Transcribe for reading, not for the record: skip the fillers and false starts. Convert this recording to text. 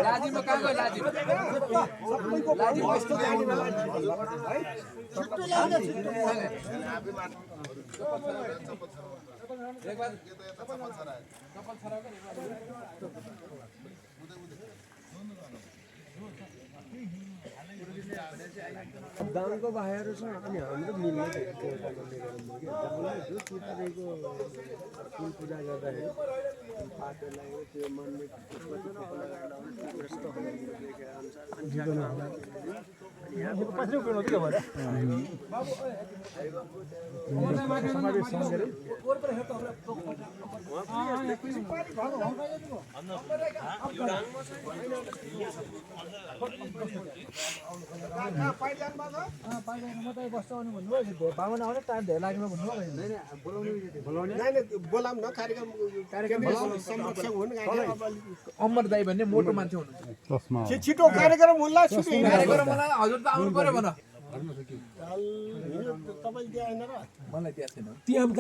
लाजीमा कहाँ गयो लाजी लाजी कस्तो जाने बेला है छुट्टो लाग्छ छुट्टो दामको बाहेर छ अनि हाम्रो मिल्ने त्यो कारणले गर्दा के जो चितारेको फुल पूजा गर्दाखेरि पातले लाग्यो त्यो मनले पुष्पको फुल लगाएर प्रष्ट हुने लेखेका अनुसार जीवन होला यहाँ पछि उक्नु नदियो भने समावेश सँगै और पर हेर्दा अमर दाई भन्ने मोटो मान्छे हुनुहुन्छ छिटो कार्यक्रम होला छिटो कार्यक्रम होला हजुर त आउनु पर्यो भन तपाईँ दिएन र मलाई त्यहाँ छैन